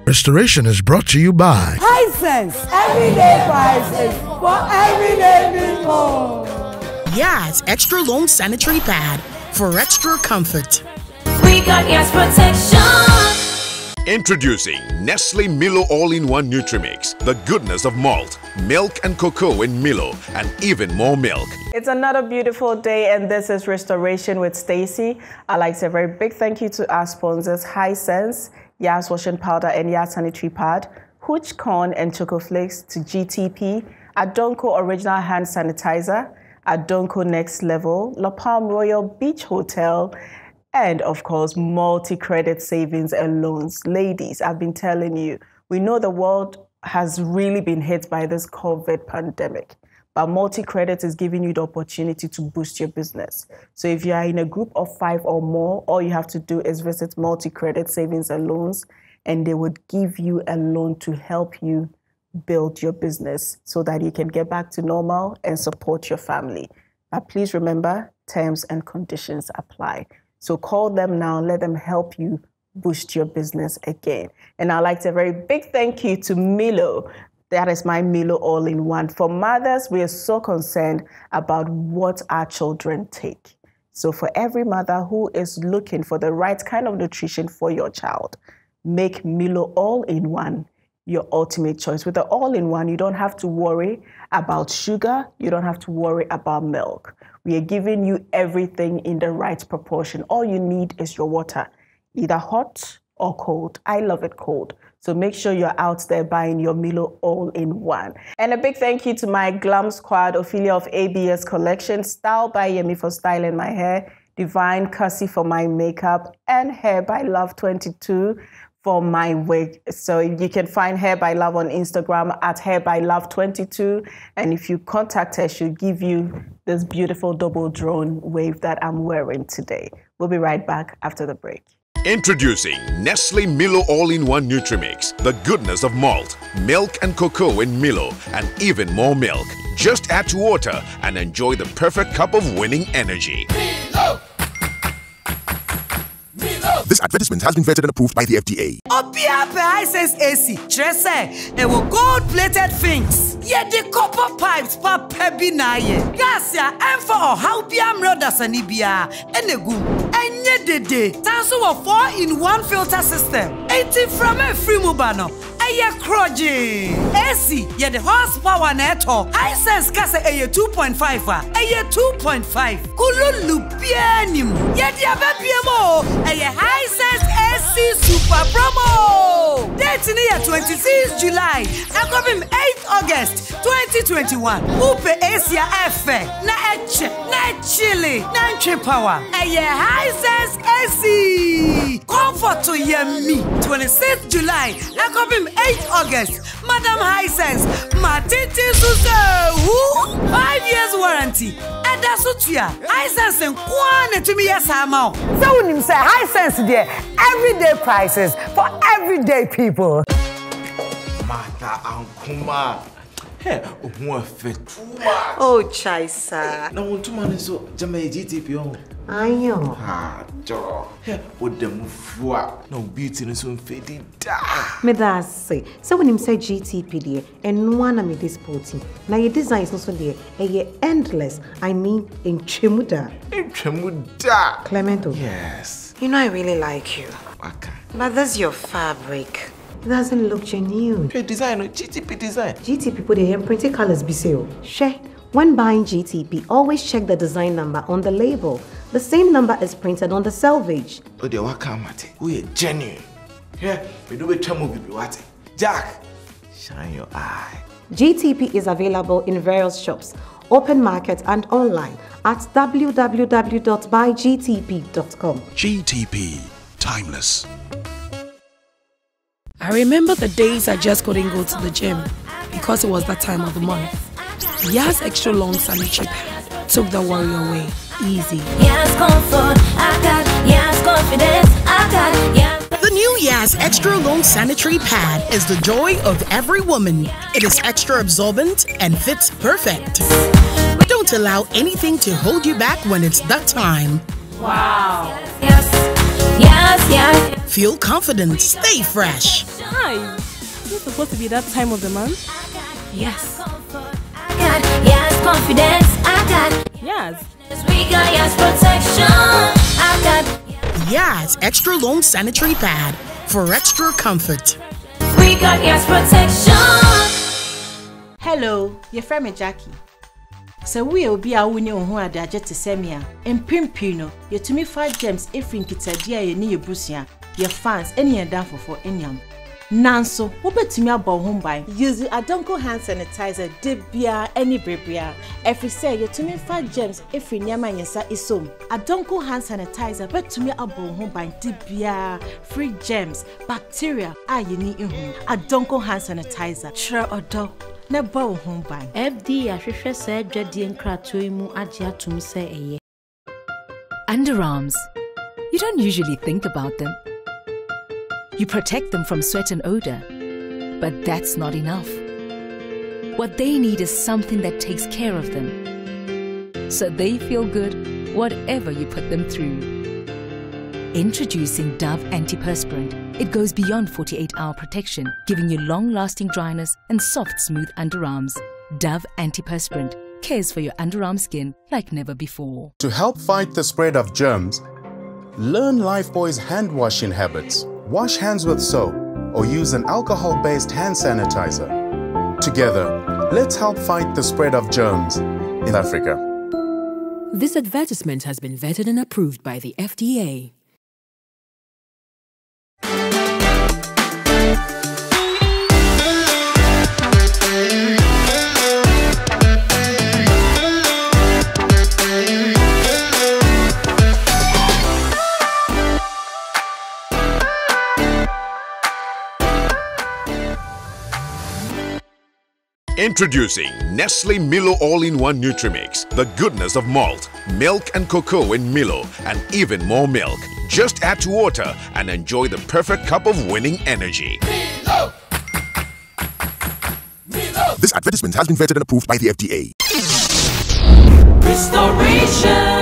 Restoration is brought to you by Partisan, everyday prices for everyday people. Yes, extra long sanitary pad for extra comfort. We got yes protection. Introducing Nestle Milo All-in-One Nutri-Mix. The goodness of malt, milk and cocoa in Milo, and even more milk. It's another beautiful day, and this is Restoration with Stacy. I'd like to say a very big thank you to our sponsors, Hisense, Yas Washing Powder and Yas Sanitary Pad, Hooch Corn and Choco Flakes to GTP, Adonko Original Hand Sanitizer, Adonko Next Level, La Palm Royal Beach Hotel, and of course, multi-credit savings and loans. Ladies, I've been telling you, we know the world has really been hit by this COVID pandemic, but multi-credit is giving you the opportunity to boost your business. So if you are in a group of 5 or more, all you have to do is visit multi-credit savings and loans, and they would give you a loan to help you build your business so that you can get back to normal and support your family. But please remember, terms and conditions apply. So call them now, let them help you boost your business again. And I'd like to say a very big thank you to Milo. That is my Milo All-in-One. For mothers, we are so concerned about what our children take. So for every mother who is looking for the right kind of nutrition for your child, make Milo All-in-One your ultimate choice. With the All-in-One, you don't have to worry about sugar. You don't have to worry about milk. We are giving you everything in the right proportion. All you need is your water, either hot or cold. I love it cold. So make sure you're out there buying your Milo All-in-One. And a big thank you to my Glam Squad, Ophelia of ABS Collection, Style by Yemi for styling my hair, Divine Cassie for my makeup, and Hair by Love 22 for my wig. So you can find Hair by Love on Instagram at Hair by Love 22. And if you contact her, she'll give you this beautiful double drone wave that I'm wearing today. We'll be right back after the break. Introducing Nestle Milo All-in-One Nutri-Mix. The goodness of malt, milk and cocoa in Milo, and even more milk. Just add to water and enjoy the perfect cup of winning energy. Milo! This advertisement has been vetted and approved by the FDA. Obiape Hisense AC, Trese, and will gold-plated things. Yet the copper pipes, Papa Binaye. Gasia, and for how Biam Rodas and Ibia, and a goom. And yet the day, Tanso of 4-in-1 filter system. 80 from a free mobano. Aye kroji. AC, yet the horsepower neto. Hisense Casa aye 2.5. Aye 2.5. Kululu pianim. Yet the Abapiamo. Aye Hisense AC Super Promo. Date in the 26th July. I got him 8th August 2021. Upe Asia Efe. Na eche. Na chili. Na power. Aye Hisense AC. Comfort to yemi. 26th July. I got him 8th August, Madam Hisense, Matiti Suze, 5 years warranty. And that's what you are. Hisense and Kwane to me, yes, I'm out. So when you say Hisense, there, everyday prices for everyday people. Mata Ankuma. Hey, oh, Chaisa. No one to manage so Jamaica GTP. I know. Ah, Joe. Hey, what the move? No beauty in some faded. Me that's say. So when him say GTP there, and one of me this sporting. Now your design is also there, and you're endless. I mean, in Chemuda. In Chemuda. Clemento. Yes. You know I really like you. Okay. But that's your fabric. It doesn't look genuine. Hey, design, GTP design. GTP put the printed colors be sale. Share. When buying GTP, always check the design number on the label. The same number is printed on the selvage. Oh, the wakamate. We are genuine. Yeah, we do a chamo bibi what? Jack, shine your eye. GTP is available in various shops, open market and online at www.buygtp.com. GTP, timeless. I remember the days I just couldn't go to the gym because it was that time of the month. Yas extra long sanitary pad took the worry away. Easy. Yes, comfort. I got yes, confidence. I got yes. The new Yas extra long sanitary pad is the joy of every woman. It is extra absorbent and fits perfect. Don't allow anything to hold you back when it's that time. Wow. Yes, yes, yes. Feel confident, stay fresh. Hi. Is it supposed to be that time of the month? Yes. I got yes confidence. I got yes. We got yes protection. I got Yes, extra long sanitary pad for extra comfort. we got yes protection. Hello, your friend Jackie. So we will be a winner who are the jet to semia and pimpino. You to me 5 gems if in kita dear you need your brucia, your fans, any and down for any. Nanso, what bet to me about home by using a Donko hand sanitizer, debia, any bribia. Every say you to me 5 gems if in Yaman yesa is so. A Donko hand sanitizer, bet to me about home by debia, free gems, bacteria, you need in home. A Donko hand sanitizer, sure or dog. Never home by FD Ashwisha said Jadian Kratoimu Adia Tum say. Underarms. You don't usually think about them. You protect them from sweat and odor, but that's not enough. What they need is something that takes care of them, so they feel good whatever you put them through. Introducing Dove Antiperspirant. It goes beyond 48-hour protection, giving you long-lasting dryness and soft, smooth underarms. Dove Antiperspirant cares for your underarm skin like never before. To help fight the spread of germs, learn Lifebuoy's hand washing habits. Wash hands with soap or use an alcohol-based hand sanitizer. Together, let's help fight the spread of germs in Africa. This advertisement has been vetted and approved by the FDA. Introducing Nestle Milo All-in-One Nutrimix. The goodness of malt, milk and cocoa in Milo, and even more milk. Just add to water and enjoy the perfect cup of winning energy. Milo! Milo! This advertisement has been vetted and approved by the FDA. Restoration.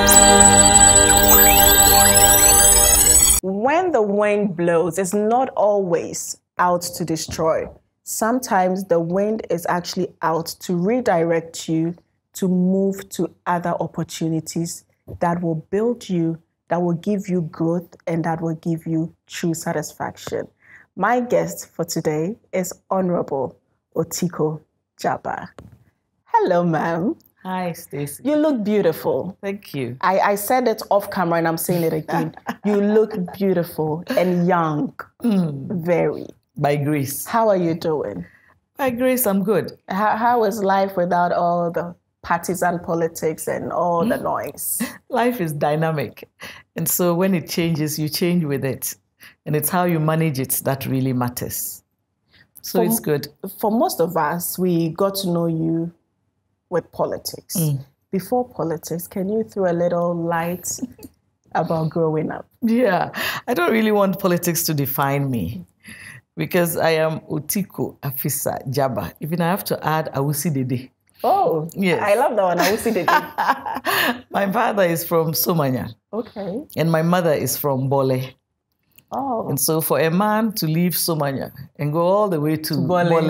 When the wind blows, it's not always out to destroy. Sometimes the wind is actually out to redirect you to move to other opportunities that will build you, that will give you growth, and that will give you true satisfaction. My guest for today is Honorable Otiko Djaba. Hello, ma'am. Hi, Stacey. You look beautiful. Thank you. I said it off camera and I'm saying it again. You look beautiful and young. Very. By grace. How are you doing? By grace, I'm good. How is life without all the partisan politics and all the noise? Life is dynamic. And so when it changes, you change with it. And it's how you manage it that really matters. So it's good. For most of us, we got to know you with politics. Before politics, can you throw a little light about growing up? Yeah, I don't really want politics to define me. Because I am Otiko Afisa Djaba. Even I have to add Awusi Dede. Oh, yes. I love that one, Awusi Dede. My father is from Somanya. Okay. And my mother is from Bole. Oh. And so for a man to leave Somanya and go all the way to Bole,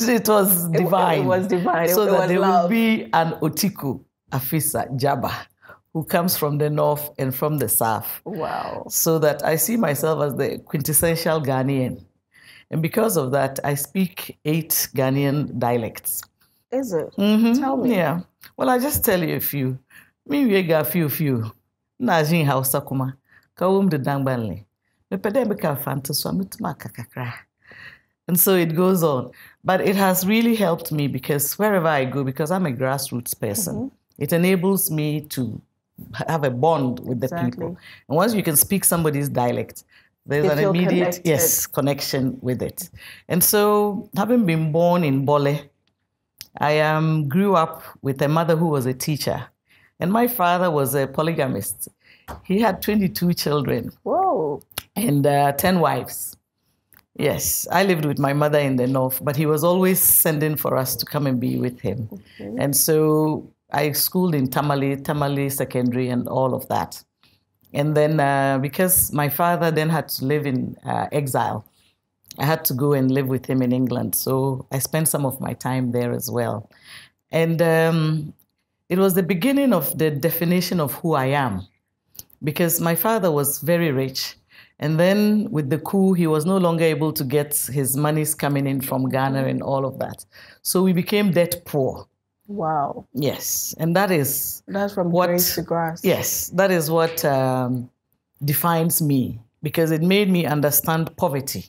it was divine. It was divine. So it that was there love. will be an Otiko Afisa Djaba who comes from the north and from the south. Wow. So that I see myself as the quintessential Ghanaian. And because of that, I speak 8 Ghanaian dialects. Is it? Tell me. Yeah. Well, I'll just tell you a few. Me wega few. Najin Hausa kuma. Kawum de dangbanle. Me pede beka fantaswa mituma kakakra. And so it goes on. But it has really helped me because wherever I go, because I'm a grassroots person, it enables me to have a bond with the people. And once you can speak somebody's dialect, there's an immediate connection with it. And so, having been born in Bole, I grew up with a mother who was a teacher. And my father was a polygamist. He had 22 children. Whoa. And 10 wives. Yes, I lived with my mother in the north, but he was always sending for us to come and be with him. And so I schooled in Tamale Secondary and all of that. And then because my father then had to live in exile, I had to go and live with him in England. So I spent some of my time there as well. And it was the beginning of the definition of who I am, because my father was very rich. And then with the coup, he was no longer able to get his monies coming in from Ghana and all of that. So we became debt poor. Wow. Yes. And that's from grace to grass. Yes. That is what defines me, because it made me understand poverty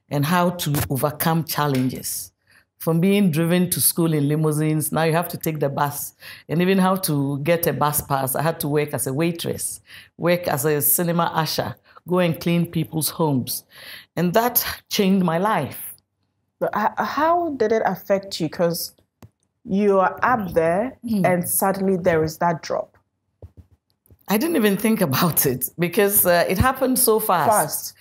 and how to overcome challenges. From being driven to school in limousines, now you have to take the bus. And even how to get a bus pass, I had to work as a waitress, work as a cinema usher, go and clean people's homes. And that changed my life. But how did it affect you? Because you are up there and suddenly there is that drop. I didn't even think about it because it happened so fast.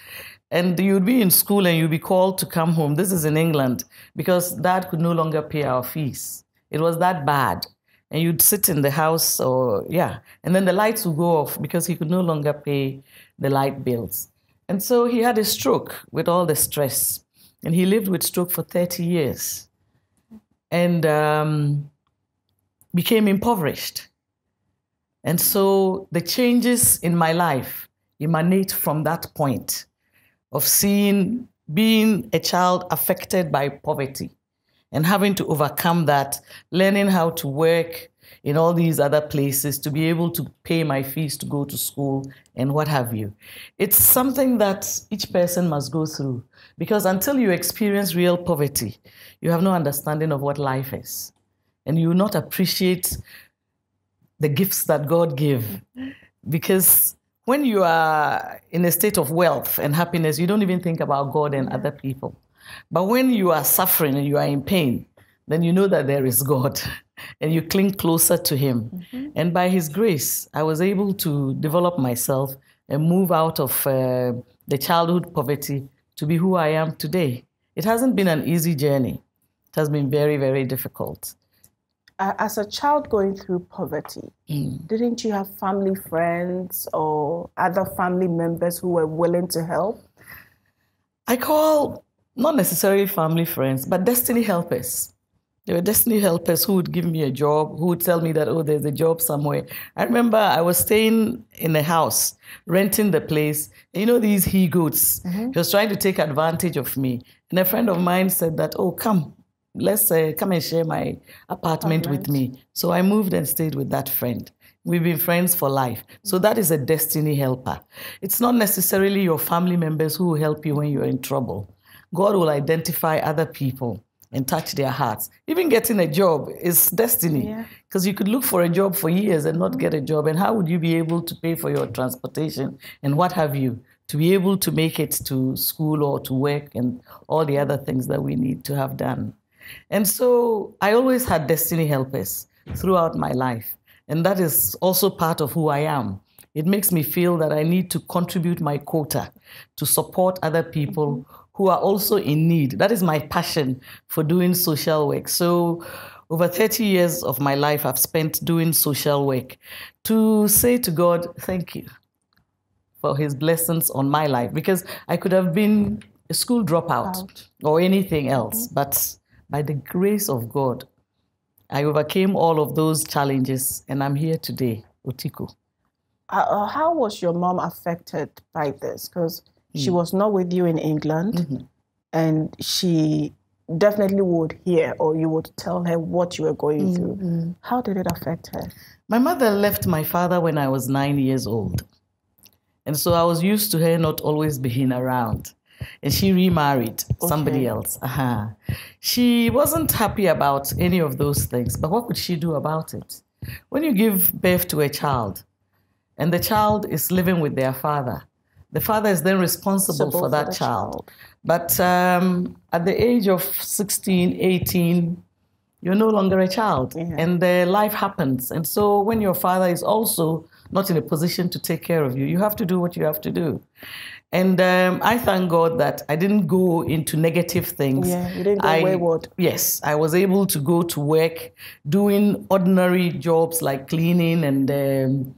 And you'd be in school and you'd be called to come home. This is in England, because Dad could no longer pay our fees. It was that bad. And you'd sit in the house and then the lights would go off because he could no longer pay the light bills. And so he had a stroke with all the stress. And he lived with stroke for 30 years and became impoverished. And so the changes in my life emanate from that point of being a child affected by poverty and having to overcome that, learning how to work in all these other places to be able to pay my fees to go to school and what have you. It's something that each person must go through, because until you experience real poverty, you have no understanding of what life is. And you will not appreciate the gifts that God gave, because when you are in a state of wealth and happiness, you don't even think about God and other people. But when you are suffering and you are in pain, then you know that there is God and you cling closer to him. And by his grace, I was able to develop myself and move out of the childhood poverty to be who I am today. It hasn't been an easy journey. It has been very, very difficult. As a child going through poverty, didn't you have family friends or other family members who were willing to help? I call not necessarily family friends, but destiny helpers. There were destiny helpers who would give me a job, who would tell me that, oh, there's a job somewhere. I remember I was staying in a house, renting the place. And you know these he-goats? He was trying to take advantage of me. And a friend of mine said that, oh, come. Let's come and share my apartment with me. So I moved and stayed with that friend. We've been friends for life. So that is a destiny helper. It's not necessarily your family members who will help you when you're in trouble. God will identify other people and touch their hearts. Even getting a job is destiny, because you could look for a job for years and not get a job. And how would you be able to pay for your transportation and what have you, to be able to make it to school or to work and all the other things that we need to have done? And so I always had destiny helpers throughout my life. And that is also part of who I am. It makes me feel that I need to contribute my quota to support other people who are also in need. That is my passion for doing social work. So over 30 years of my life, I've spent doing social work to say to God, thank you for his blessings on my life, because I could have been a school dropout or anything else, but by the grace of God, I overcame all of those challenges, and I'm here today, Otiko. How was your mom affected by this? Because she was not with you in England, and she definitely would hear, or you would tell her what you were going through. How did it affect her? My mother left my father when I was 9 years old. And so I was used to her not always being around. And she remarried somebody else. She wasn't happy about any of those things, but what could she do about it? When you give birth to a child, and the child is living with their father, the father is then responsible for that child. But at the age of 16, 18, you're no longer a child, and life happens. And so when your father is also not in a position to take care of you. You have to do what you have to do. And I thank God that I didn't go into negative things. Yeah, you didn't go wayward. Yes, I was able to go to work doing ordinary jobs like cleaning and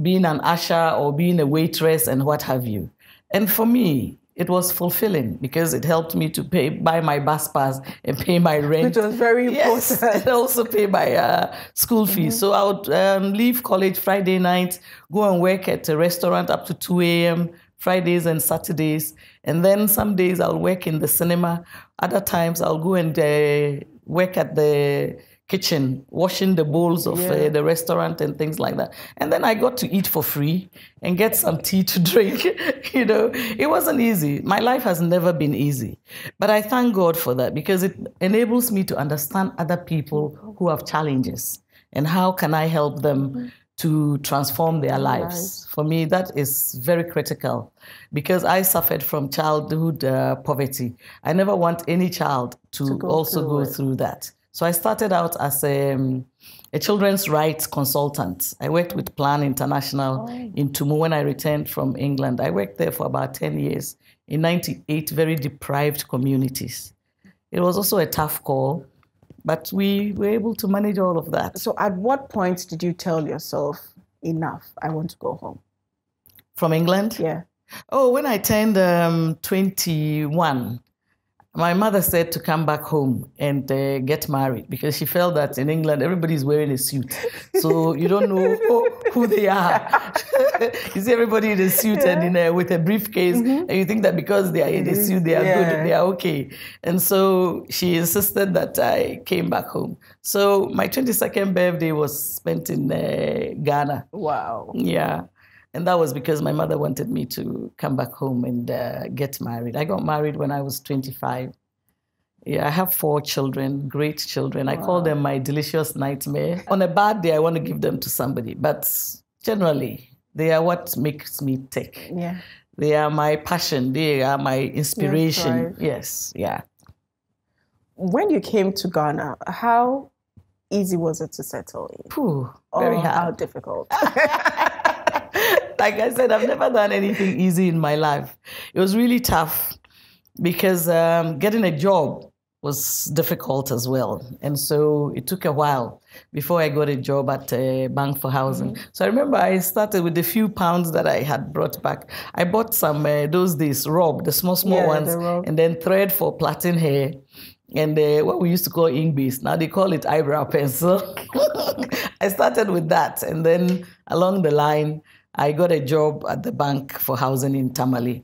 being an usher or being a waitress and what have you. And for me, it was fulfilling because it helped me to buy my bus pass and pay my rent. Which was very important. Yes, and also pay my school fees. So I would leave college Friday night, go and work at a restaurant up to 2 a.m., Fridays and Saturdays. And then some days I'll work in the cinema. Other times I'll go and work at the kitchen, washing the bowls of the restaurant and things like that. And then I got to eat for free and get some tea to drink. You know, it wasn't easy. My life has never been easy. But I thank God for that because it enables me to understand other people who have challenges and how can I help them to transform their lives. For me, that is very critical because I suffered from childhood poverty. I never want any child to also go through that. So I started out as a children's rights consultant. I worked with Plan International in Tumu when I returned from England. I worked there for about 10 years in 98 very deprived communities. It was also a tough call, but we were able to manage all of that. So at what point did you tell yourself, enough, I want to go home? From England? Yeah. Oh, when I turned 21, my mother said to come back home and get married because she felt that in England, everybody's wearing a suit. So you don't know who they are. You see everybody in a suit and with a briefcase, and you think that because they are in a suit, they are good, they are okay. And so she insisted that I came back home. So my 22nd birthday was spent in Ghana. Wow. Yeah. And that was because my mother wanted me to come back home and get married. I got married when I was 25. Yeah, I have 4 children, great children. Wow. I call them my delicious nightmare. On a bad day, I want to give them to somebody. But generally, they are what makes me tick. Yeah. They are my passion. They are my inspiration. Yes, yeah. When you came to Ghana, how easy was it to settle in? Very hard. How difficult? Like I said, I've never done anything easy in my life. It was really tough because getting a job was difficult as well. And so it took a while before I got a job at a bank for housing. So I remember I started with the few pounds that I had brought back. I bought some, those days, rob, the small ones, and then thread for plaiting hair. And what we used to call ink base, now they call it eyebrow pencil. I started with that. And then along the line, I got a job at the bank for housing in Tamale.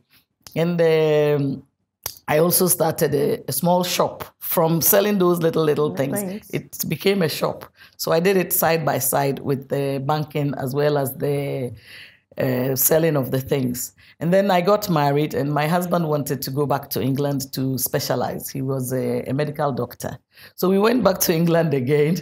And I also started a small shop from selling those little things. Thanks. It became a shop. So I did it side by side with the banking as well as the selling of the things. And then I got married and my husband wanted to go back to England to specialize. He was a medical doctor. So we went back to England again.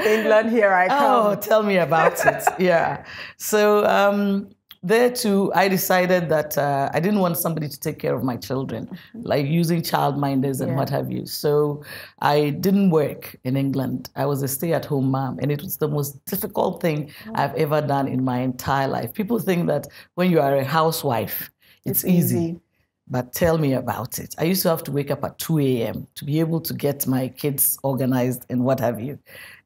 England, here I come. Oh, tell me about it. Yeah. So there too, I decided that I didn't want somebody to take care of my children, like using childminders and what have you. So I didn't work in England. I was a stay-at-home mom, and it was the most difficult thing I've ever done in my entire life. People think that when you are a housewife, it's easy. But tell me about it. I used to have to wake up at 2 a.m. to be able to get my kids organized and what have you,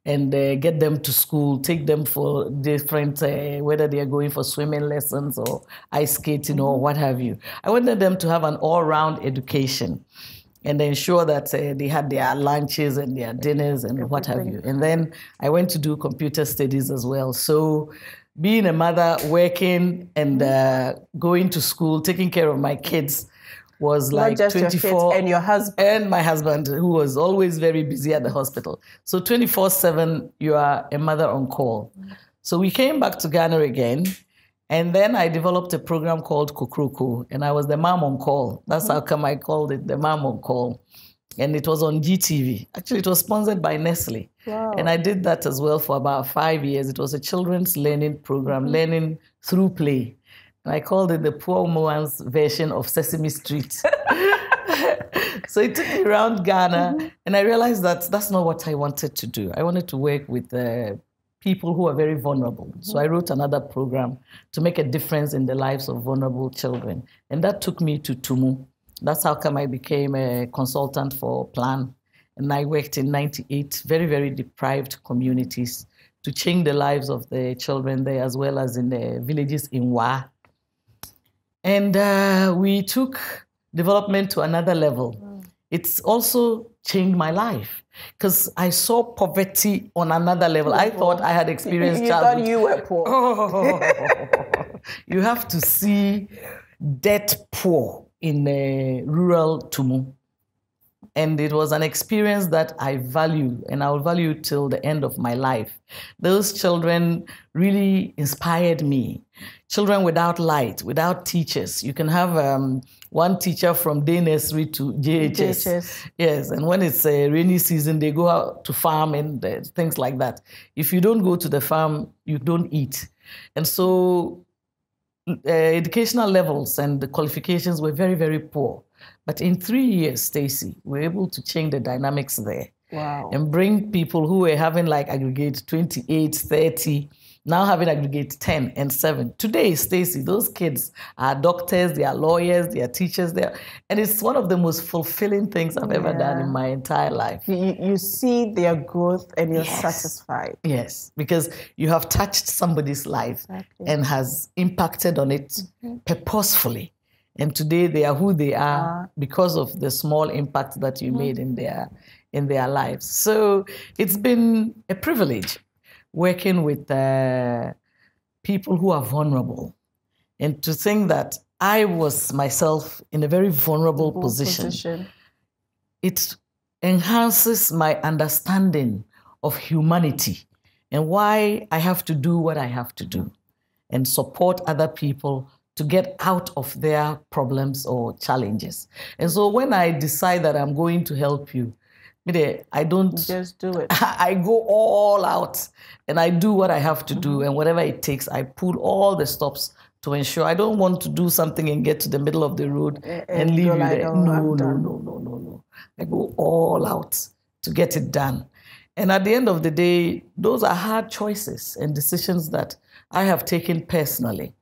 and get them to school, take them for different, whether they are going for swimming lessons or ice skating or what have you. I wanted them to have an all-round education and ensure that they had their lunches and their dinners and what have you. And then I went to do computer studies as well. So being a mother, working and going to school, taking care of my kids was like not just 24, your kids and your husband. And my husband, who was always very busy at the hospital. So 24/7, you are a mother on call. So we came back to Ghana again, and then I developed a program called Kokroko, and I was the mom on call. That's how come I called it the mom on call. And it was on GTV. Actually, it was sponsored by Nestle. Wow. And I did that as well for about 5 years. It was a children's learning program, learning through play. And I called it the poor woman's version of Sesame Street. So it took me around Ghana, and I realized that that's not what I wanted to do. I wanted to work with people who are very vulnerable. So I wrote another program to make a difference in the lives of vulnerable children. And that took me to Tumu. That's how come I became a consultant for Plan. And I worked in 98 very, very deprived communities to change the lives of the children there, as well as in the villages in Wa. And we took development to another level. It's also changed my life because I saw poverty on another level. I thought I had experienced childhood. You thought you were poor. You have to see dead poor in rural Tumu. And it was an experience that I value, and I will value till the end of my life. Those children really inspired me. Children without light, without teachers. You can have one teacher from day nursery to JHS. Yes, and when it's a rainy season, they go out to farm and things like that. If you don't go to the farm, you don't eat. And so educational levels and the qualifications were very, very poor. But in 3 years, Stacey, we were able to change the dynamics there. Wow. And bring people who were having like aggregate 28, 30, now having aggregate 10 and 7. Today, Stacey, those kids are doctors, they are lawyers, they are teachers, and it's one of the most fulfilling things I've ever done in my entire life. You see their growth and you're satisfied. Yes, because you have touched somebody's life and has impacted on it purposefully. And today they are who they are because of the small impact that you made in their lives. So it's been a privilege working with people who are vulnerable. And to think that I was myself in a very vulnerable position, it enhances my understanding of humanity and why I have to do what I have to do and support other people to get out of their problems or challenges. And so when I decide that I'm going to help you, I don't just do it. I go all out and I do what I have to do, and whatever it takes, I pull all the stops to ensure. I don't want to do something and get to the middle of the road and leave you there. No. I go all out to get it done. And at the end of the day, those are hard choices and decisions that I have taken personally.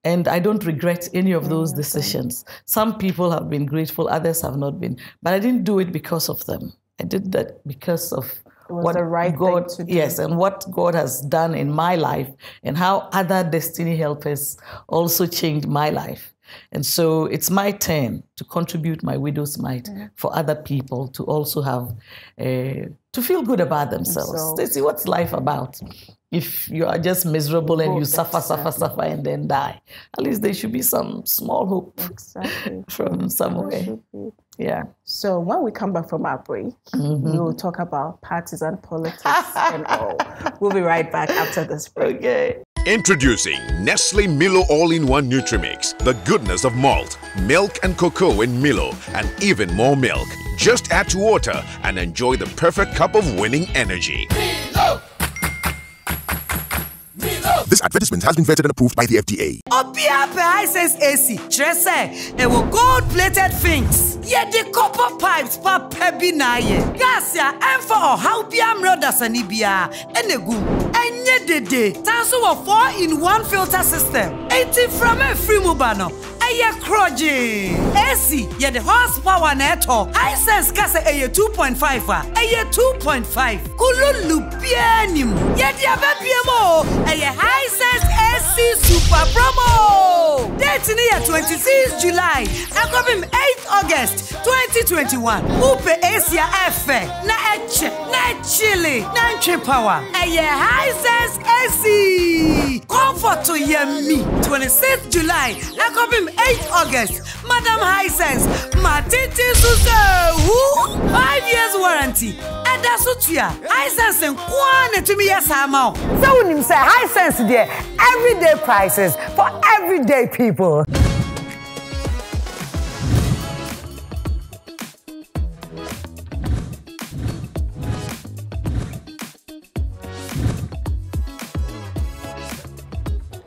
And I don't regret any of those decisions. Some people have been grateful, others have not been. But I didn't do it because of them. I did that because of what the right God, thing to do. yes, and what God has done in my life and how other destiny helpers also changed my life. And so it's my turn to contribute my widow's mite for other people to also have, to feel good about themselves. Stacey, what's life about? If you are just miserable and you suffer, and then die, at least there should be some small hope from somewhere. Yeah. So when we come back from our break, we'll talk about partisan politics and all. We'll be right back after this break. Okay. Introducing Nestle Milo All-in-One Nutrimix, the goodness of malt, milk and cocoa in Milo, and even more milk. Just add to water and enjoy the perfect cup of winning energy. Milo! This advertisement has been vetted and approved by the FDA. Opiape Hisense AC, Trese, and will gold-plated things. Yet the copper pipes pa pebi na ye. Gasia, and for how piam roda sanibia, and a goo. And yet the day, Tanso of 4-in-1 filter system. 80 from a free mubano. Aye kroji. AC, yet the horsepower neto. Hisense kase aye 2.5. Aye 2.5. Kululu pianim. Yet the abepiemo. Aye Hisense AC Super Promo. Date near 26 July. Akobim 8 August 2021. Upe Asia F. Na eche, na chili, na entry power. Aye Hisense AC. Comfort to yemi. 26 July. Akobim 8 August. Madam Hisense. Matiti Suze. 5 years warranty. Eda Sutia. Hisense and Kwane to me yasamao. So when you say Hisense there, everyday prices for everyday people.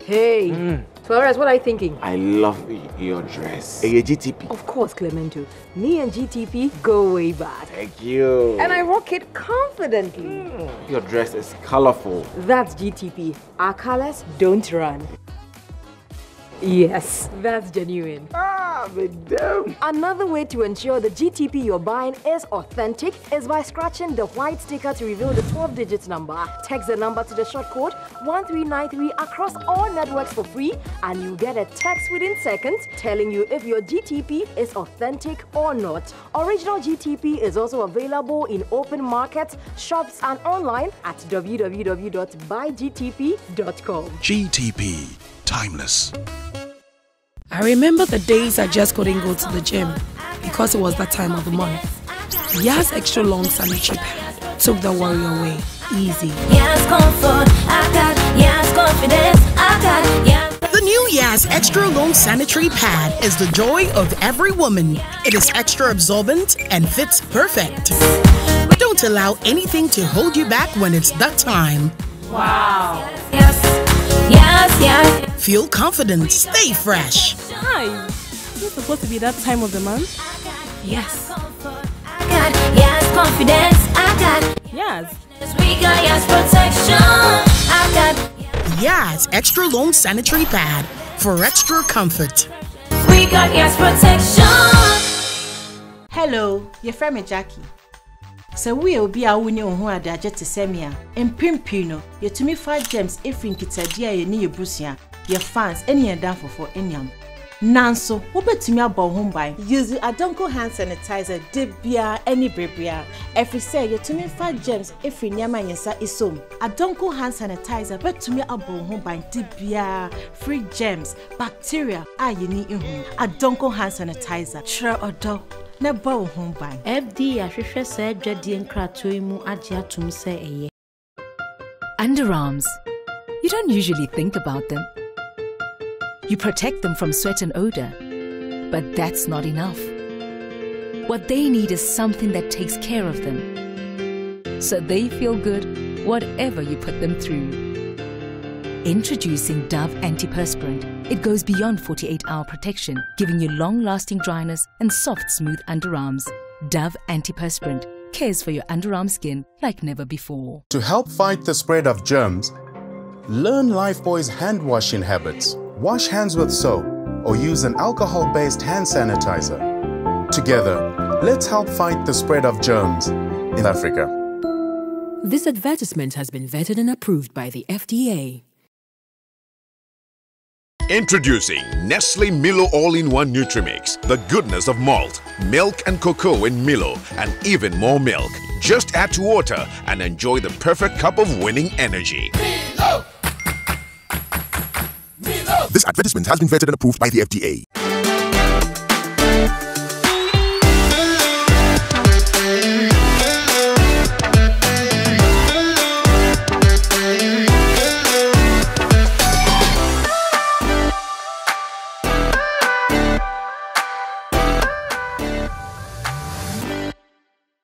Hey, Flores, what are you thinking? I love your dress. A GTP. Of course, Clemento. Me and GTP go way back. Thank you. And I rock it confidently. Your dress is colorful. That's GTP. Our colors don't run. Yes, that's genuine. Madam. Another way to ensure the GTP you're buying is authentic is by scratching the white sticker to reveal the 12-digit number. Text the number to the short code 1393 across all networks for free, and you get a text within seconds telling you if your GTP is authentic or not. Original GTP is also available in open markets, shops, and online at www.buygtp.com. GTP, timeless. I remember the days I just couldn't go to the gym because it was that time of the month. Yas extra long sanitary pad took the worry away easy. Yes, comfort, I got yes, confidence, I got yes. The new Yas Extra Long Sanitary Pad is the joy of every woman. It is extra absorbent and fits perfect. Don't allow anything to hold you back when it's that time. Wow. Yes, yes, yes. Feel confident, stay fresh. Hi, is it supposed to be that time of the month? Yes. I got yes, confidence, I got yes. We got yes, protection, I got Yas Extra Long Sanitary Pad for extra comfort. we got yes, protection. Hello, your friend Jackie. So we will be a winner who are there just to send me and pimpino. You to me 5 gems if in kitsa dear you need your brucia, your fans, any and down for any. Nanso, what bet to me about home by use a Donko hand sanitizer, debia, any bribia. If you say you to me 5 gems if in Yama Yasa is so. A Donko hand sanitizer, bet to me about home by debia, free gems, bacteria, you need in home. A Donko hand sanitizer, sure or dog. Never home by FD Afisa Djaba mu adia tum se eye. Underarms. You don't usually think about them. You protect them from sweat and odor, but that's not enough. What they need is something that takes care of them, so they feel good whatever you put them through. Introducing Dove Antiperspirant. It goes beyond 48-hour protection, giving you long-lasting dryness and soft, smooth underarms. Dove Antiperspirant cares for your underarm skin like never before. To help fight the spread of germs, learn Lifebuoy's hand washing habits. Wash hands with soap or use an alcohol-based hand sanitizer. Together, let's help fight the spread of germs in Africa. This advertisement has been vetted and approved by the FDA. Introducing Nestle Milo All-in-One Nutri-Mix. The goodness of malt, milk and cocoa in Milo, and even more milk. Just add to water and enjoy the perfect cup of winning energy. Milo! Milo! This advertisement has been vetted and approved by the FDA.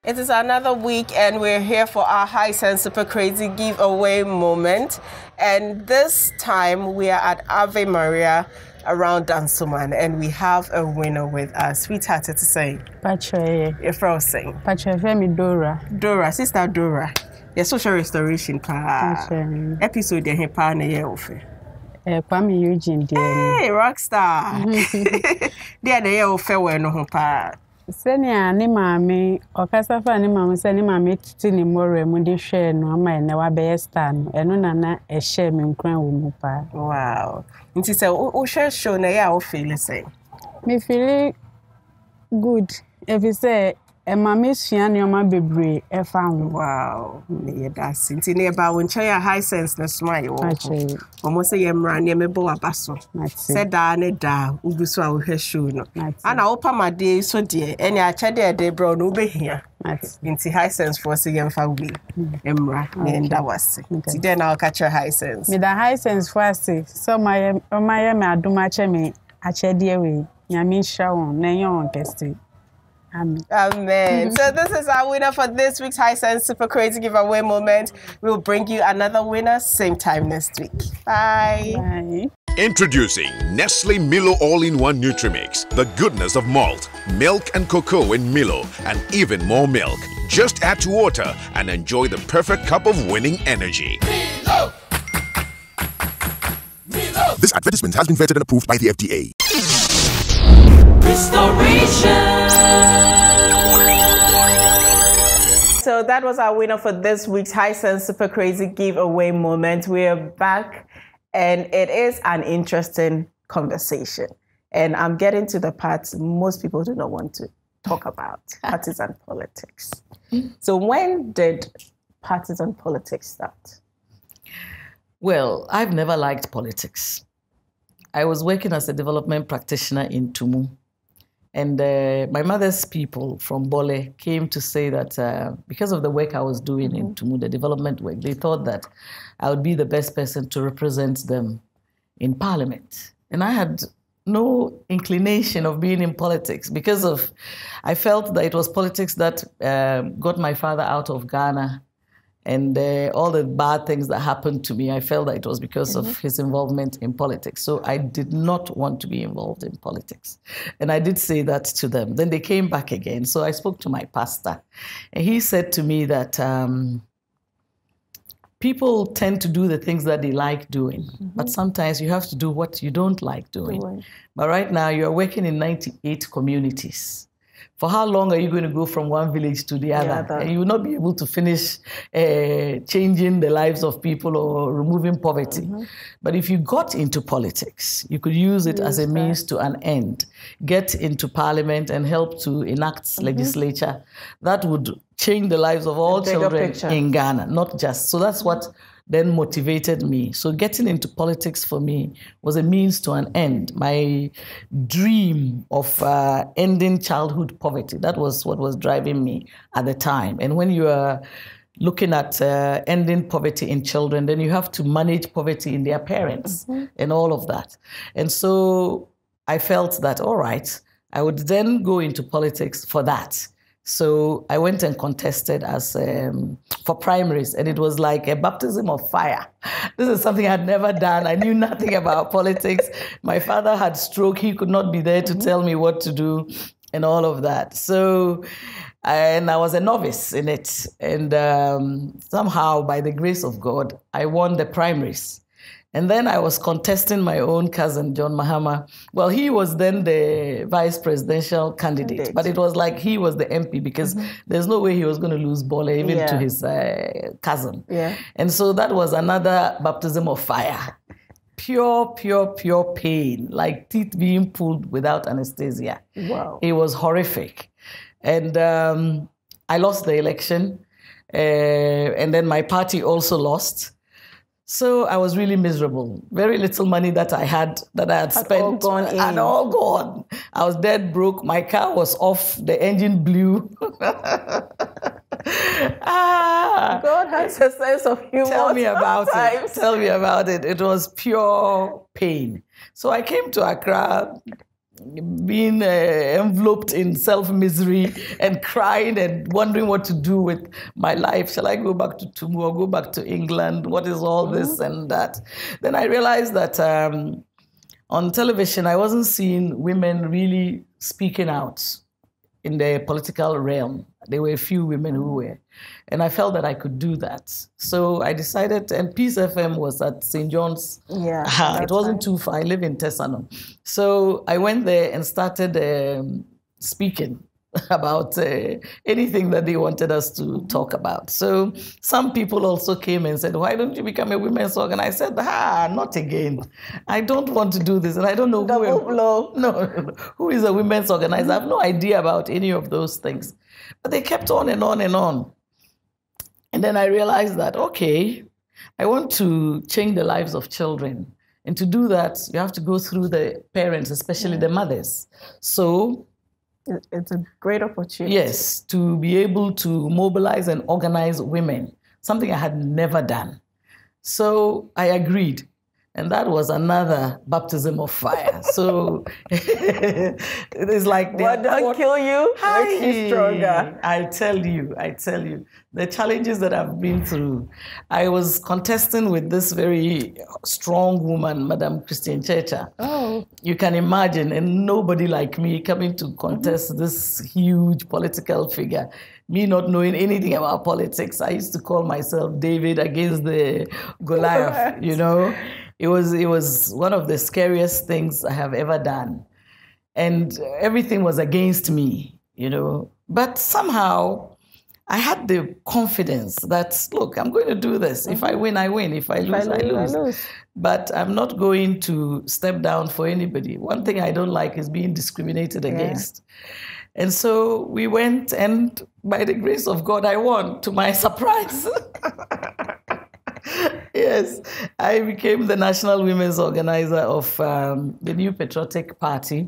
It is another week and we're here for our High Sense Super Crazy giveaway moment. And this time we are at Ave Maria around Dansuman and we have a winner with us. Sweetheart, to say. Patrick. Your friend saying. Patrick, Femi Dora. Dora, sister Dora. Your social restoration episode here pa na ye ofe. Kwame Eugene dear. Hey, rockstar. Dear na ye ofe we no ho pa. Senia ni mami okasafa ni mami se ni mami titi ni more mu de hwe no ama na wa be star no eno na ehye me nkran wo mu pa. Wow. Nti se o share show na ya o feel say. Me feel good. If you say mami sua ni o ma bebre e fa ho. Wow. Me da sinti na ba won ya high sense na smile wo. Omo say ye mra na me bo abaso. Se da na da uguso a wo hwe show no. Ana wo pamade so de eni a chede de bro no behia. Nti high sense for say ye mfa we. Emra na nda wase. Nti then I'll catch your high sense. Me da high sense for say so my me aduma che me a chede we. Nyame hwa won na yon kesti. Amen. Amen. So this is our winner for this week's High Sense Super Crazy giveaway moment. We'll bring you another winner same time next week. Bye. Bye. Introducing Nestle Milo All-in-One Nutrimix. The goodness of malt, milk and cocoa in Milo, and even more milk. Just add to water and enjoy the perfect cup of winning energy. Milo! Milo! This advertisement has been vetted and approved by the FDA. Restoration. So that was our winner for this week's High Sense Super Crazy giveaway moment. We are back, and it is an interesting conversation. And I'm getting to the part most people do not want to talk about, partisan politics. So when did partisan politics start? Well, I've never liked politics. I was working as a development practitioner in Tumu. And my mother's people from Bole came to say that because of the work I was doing in Tumu, the development work, they thought that I would be the best person to represent them in parliament. And I had no inclination of being in politics because I felt that it was politics that got my father out of Ghana. And all the bad things that happened to me, I felt that it was because of his involvement in politics. So I did not want to be involved in politics. And I did say that to them. Then they came back again. So I spoke to my pastor. And he said to me that people tend to do the things that they like doing. But sometimes you have to do what you don't like doing. But right now, you're working in 98 communities. For how long are you going to go from one village to the other? And you will not be able to finish changing the lives of people or removing poverty. But if you got into politics, you could use it as a means to an end. Get into parliament and help to enact legislature that would change the lives of all children in Ghana, not just. So that's what then motivated me. So getting into politics for me was a means to an end. My dream of ending childhood poverty, that was what was driving me at the time. And when you are looking at ending poverty in children, then you have to manage poverty in their parents and all of that. And so I felt that, all right, I would then go into politics for that. So I went and contested as for primaries, and it was like a baptism of fire. This is something I had never done. I knew nothing about politics. My father had stroke. He could not be there to tell me what to do and all of that. So, and I was a novice in it. And somehow, by the grace of God, I won the primaries. And then I was contesting my own cousin, John Mahama. Well, he was then the vice presidential candidate, but it was like he was the MP because there's no way he was going to lose Bole even to his cousin. And so that was another baptism of fire. Pure, pure, pure pain, like teeth being pulled without anesthesia. Wow. It was horrific. And I lost the election, and then my party also lost. So I was really miserable. Very little money that I had spent all gone. I was dead broke. My car was off. The engine blew. God has a sense of humor. Tell me about it. Tell me about it. It was pure pain. So I came to Accra, being enveloped in self-misery and crying and wondering what to do with my life. Shall I go back to Tumu or go back to England? What is all this and that? Then I realized that on television, I wasn't seeing women really speaking out in the political realm. There were a few women who were. And I felt that I could do that. So I decided, and Peace FM was at St. John's. It wasn't too far. I live in Tesano. So I went there and started speaking about anything that they wanted us to talk about. So some people also came and said, why don't you become a women's organ? I said, not again. I don't want to do this. And I don't know who is a women's organizer. I have no idea about any of those things. But they kept on and on and on. And then I realized that, okay, I want to change the lives of children. And to do that, you have to go through the parents, especially the mothers. So it's a great opportunity. Yes, to be able to mobilize and organize women, something I had never done. So I agreed. And that was another baptism of fire. So it's like what don't kill you makes you stronger. I tell you, the challenges that I've been through. I was contesting with this very strong woman, Madam Christian Checha. Oh. You can imagine, and nobody like me coming to contest this huge political figure. Me not knowing anything about politics. I used to call myself David against the Goliath, you know. It was one of the scariest things I have ever done. And everything was against me, you know. But somehow I had the confidence that, look, I'm going to do this. If I win, I win. If I lose, I lose. But I'm not going to step down for anybody. One thing I don't like is being discriminated against. And so we went, and by the grace of God, I won, to my surprise. Yes, I became the national women's organizer of the New Patriotic Party.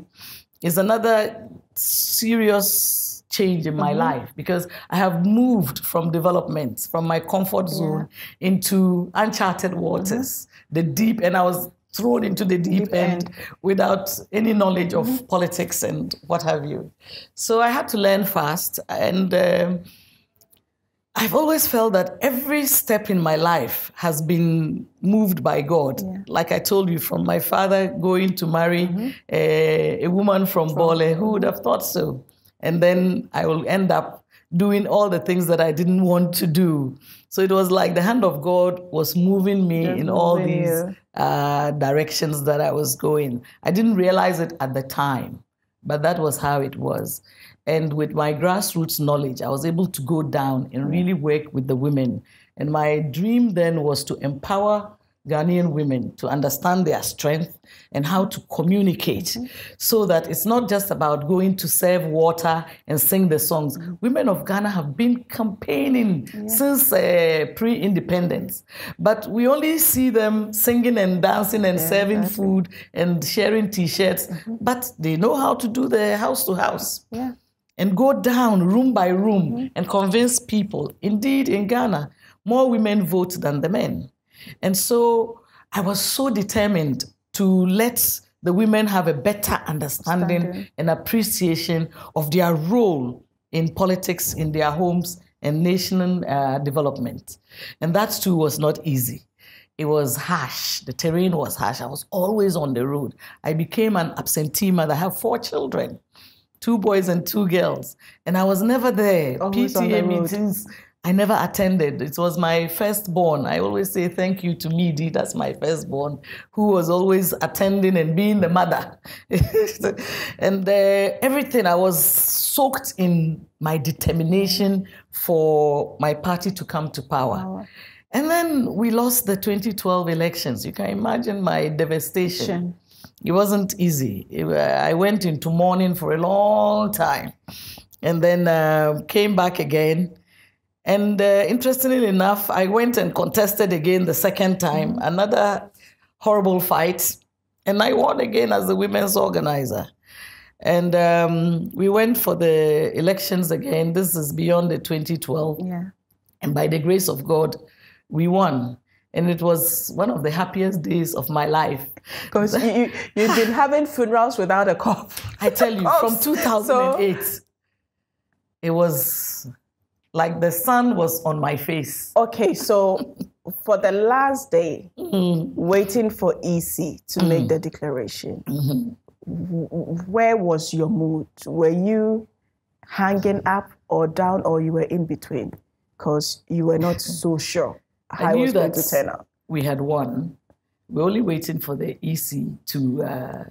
It's another serious change in my life because I have moved from development, from my comfort zone into uncharted waters, the deep, and I was thrown into the deep end without any knowledge of politics and what have you. So I had to learn fast, and I've always felt that every step in my life has been moved by God. Like I told you, from my father going to marry a woman from Bole, who would have thought so? And then I will end up doing all the things that I didn't want to do. So it was like the hand of God was moving me in all these directions that I was going. I didn't realize it at the time, but that was how it was. And with my grassroots knowledge, I was able to go down and really work with the women. And my dream then was to empower Ghanaian women to understand their strength and how to communicate so that it's not just about going to serve water and sing the songs. Women of Ghana have been campaigning since pre-independence, but we only see them singing and dancing and serving food and sharing T-shirts, but they know how to do the house to house. And go down room by room and convince people. Indeed, in Ghana, more women vote than the men. And so I was so determined to let the women have a better understanding and appreciation of their role in politics, in their homes and national development. And that too was not easy. It was harsh. The terrain was harsh. I was always on the road. I became an absentee mother. I have 4 children. 2 boys and 2 girls. And I was never there. PTA meetings, I never attended. It was my firstborn. I always say thank you to Midi, that's my firstborn, who was always attending and being the mother. And everything, I was soaked in my determination for my party to come to power. And then we lost the 2012 elections. You can imagine my devastation. It wasn't easy. I went into mourning for a long time and then came back again. And interestingly enough, I went and contested again the second time, another horrible fight. And I won again as the women's organizer. And we went for the elections again. This is beyond the 2012. And by the grace of God, we won. And it was one of the happiest days of my life. Because you've been having funerals without a cough. I tell you, from 2008, it was like the sun was on my face. Okay, so for the last day, waiting for EC to make the declaration, where was your mood? Were you hanging up or down, or you were in between? Because you were not so sure. I knew that we had won. We're only waiting for the EC to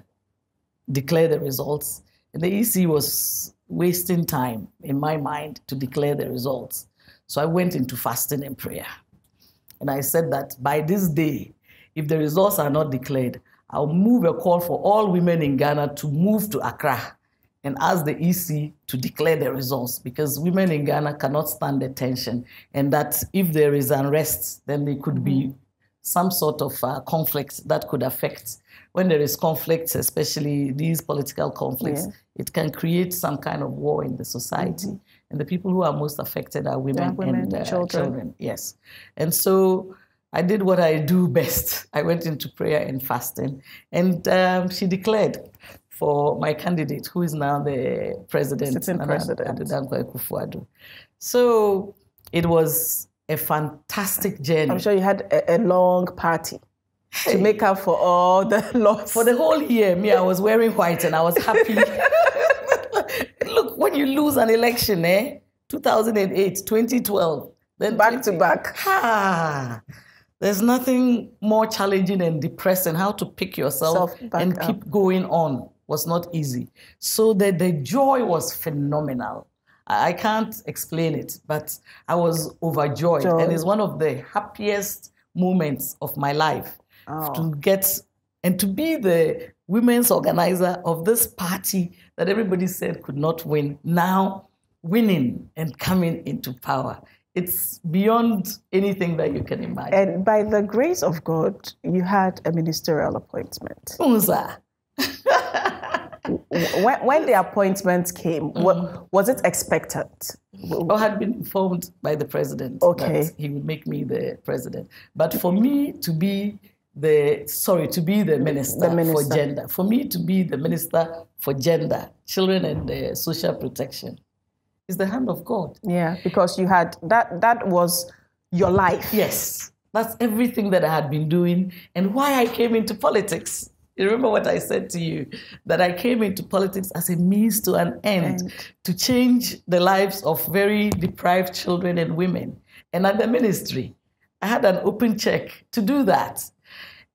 declare the results. And the EC was wasting time, in my mind, to declare the results. So I went into fasting and prayer. And I said that by this day, if the results are not declared, I'll move a call for all women in Ghana to move to Accra and ask the EC to declare the results, because women in Ghana cannot stand the tension, and that if there is unrest, then there could be some sort of conflict that could affect. When there is conflicts, especially these political conflicts, it can create some kind of war in the society. And the people who are most affected are women and children. Yes. And so I did what I do best. I went into prayer and fasting. And she declared for my candidate, who is now the president. Sitting president. So it was a fantastic journey. I'm sure you had a long party to make up for all the loss. For the whole year, I was wearing white and I was happy. Look, when you lose an election, 2008, 2012, then back to back. There's nothing more challenging and depressing. How to pick yourself and keep going on was not easy. So the joy was phenomenal. I can't explain it, but I was overjoyed. And it's one of the happiest moments of my life to get and to be the women's organizer of this party that everybody said could not win, now winning and coming into power. It's beyond anything that you can imagine. And by the grace of God, you had a ministerial appointment. When the appointment came, was it expected? I had been informed by the president that he would make me the president. But for me to be the minister for gender, for me to be the minister for gender, children and social protection, is the hand of God. Yeah, because you had that was your life. Yes, that's everything that I had been doing and why I came into politics. You remember what I said to you, that I came into politics as a means to an end, to change the lives of very deprived children and women. And at the ministry, I had an open check to do that.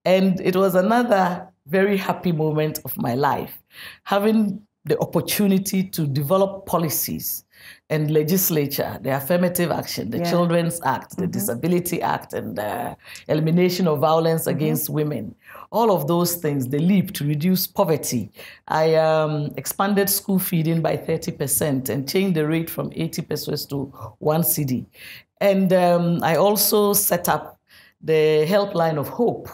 And it was another very happy moment of my life, having the opportunity to develop policies and legislature, the affirmative action, the Children's Act, the Disability Act, and the elimination of violence against women. All of those things, the leap to reduce poverty. I expanded school feeding by 30% and changed the rate from 80 pesos to 1 cedi. And I also set up the Helpline of Hope.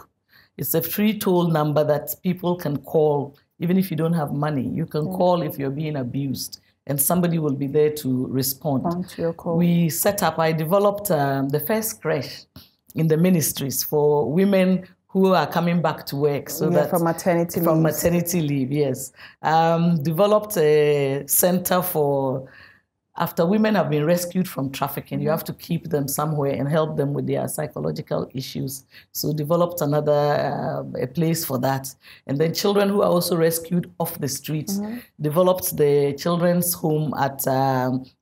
It's a free toll number that people can call, even if you don't have money. You can call if you're being abused, and somebody will be there to respond. To your call. I developed the first creche in the ministries for women who are coming back to work. From maternity leave. From maternity leave, yes. Developed a center for, after women have been rescued from trafficking, you have to keep them somewhere and help them with their psychological issues. So developed another a place for that. And then children who are also rescued off the streets, developed the children's home at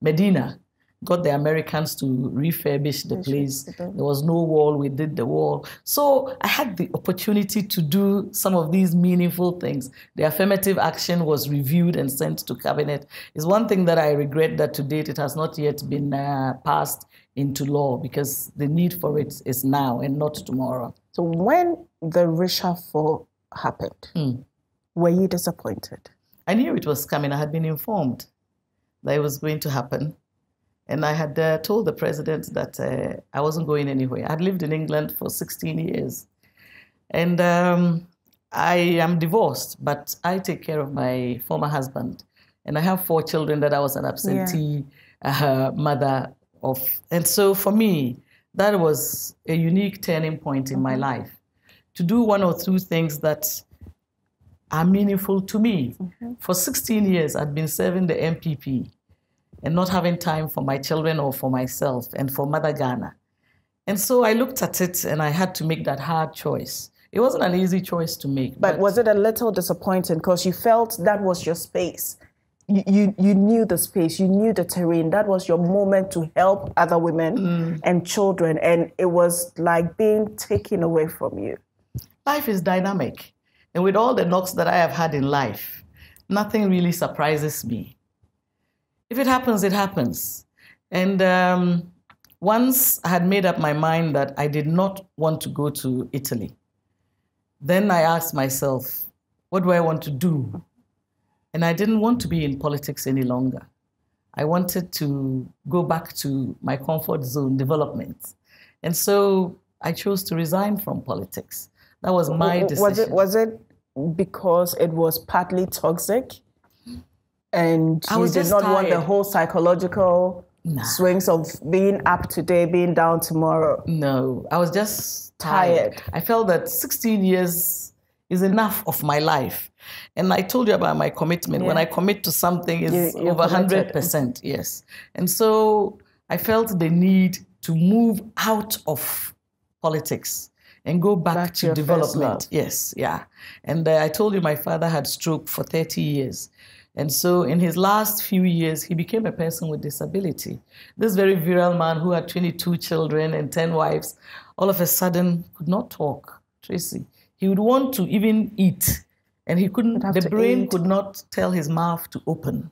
Medina. Got the Americans to refurbish the place. There was no wall, we did the wall. So I had the opportunity to do some of these meaningful things. The affirmative action was reviewed and sent to cabinet. It's one thing that I regret that to date it has not yet been passed into law, because the need for it is now and not tomorrow. So when the reshuffle happened, were you disappointed? I knew it was coming. I had been informed that it was going to happen. And I had told the president that I wasn't going anywhere. I'd lived in England for 16 years. And I am divorced, but I take care of my former husband. And I have 4 children that I was an absentee mother of. And so for me, that was a unique turning point in my life. To do 1 or 2 things that are meaningful to me. For 16 years, I'd been serving the MPP and not having time for my children or for myself and for Mother Ghana. And so I looked at it and I had to make that hard choice. It wasn't an easy choice to make. But was it a little disappointing because you felt that was your space? You knew the space, you knew the terrain. That was your moment to help other women and children, and it was like being taken away from you. Life is dynamic. And with all the knocks that I have had in life, nothing really surprises me. If it happens, it happens. And once I had made up my mind that I did not want to go to Italy, then I asked myself, what do I want to do? And I didn't want to be in politics any longer. I wanted to go back to my comfort zone development. And so I chose to resign from politics. That was my decision. Was it because it was partly toxic? And you did not want the whole psychological swings of being up today, being down tomorrow? No, I was just tired. I felt that 16 years is enough of my life. And I told you about my commitment. When I commit to something, it's over 100%. Yes. And so I felt the need to move out of politics and go back to development. Yes, yeah. And I told you my father had stroke for 30 years. And so in his last few years, he became a person with disability. This very virile man who had 22 children and 10 wives, all of a sudden could not talk, Tracy. He would want to even eat, and he couldn't, the brain could not tell his mouth to open.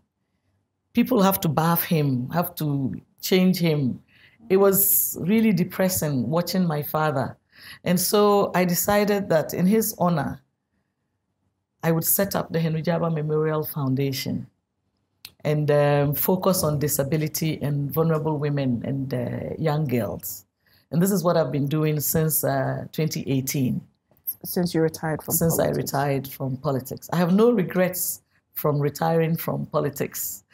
People have to bath him, have to change him. It was really depressing watching my father. And so I decided that in his honor, I would set up the Henry Djaba Memorial Foundation and focus on disability and vulnerable women and young girls. And this is what I've been doing since 2018. Since you retired from politics? Since I retired from politics. I have no regrets from retiring from politics.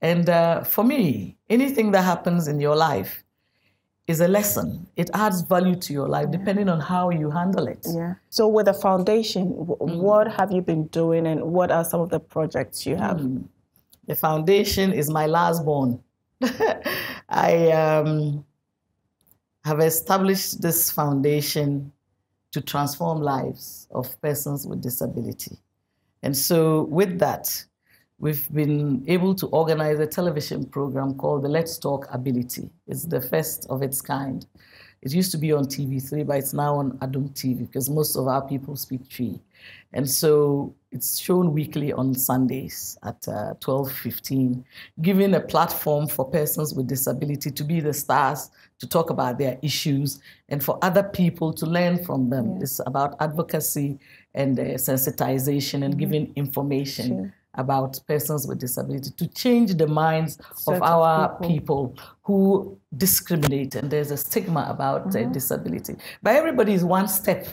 And for me, anything that happens in your life is a lesson. It adds value to your life depending on how you handle it. Yeah. So with the foundation, what have you been doing and what are some of the projects you have? The foundation is my last born. I have established this foundation to transform lives of persons with disability. And so with that, we've been able to organize a television program called the Let's Talk Ability. It's the first of its kind. It used to be on TV3, but it's now on Adum TV because most of our people speak Twi. And so it's shown weekly on Sundays at 12:15, giving a platform for persons with disability to be the stars, to talk about their issues, and for other people to learn from them. Yeah. It's about advocacy and sensitization and giving information about persons with disability to change the minds of our people who discriminate, and there's a stigma about disability. But everybody is one step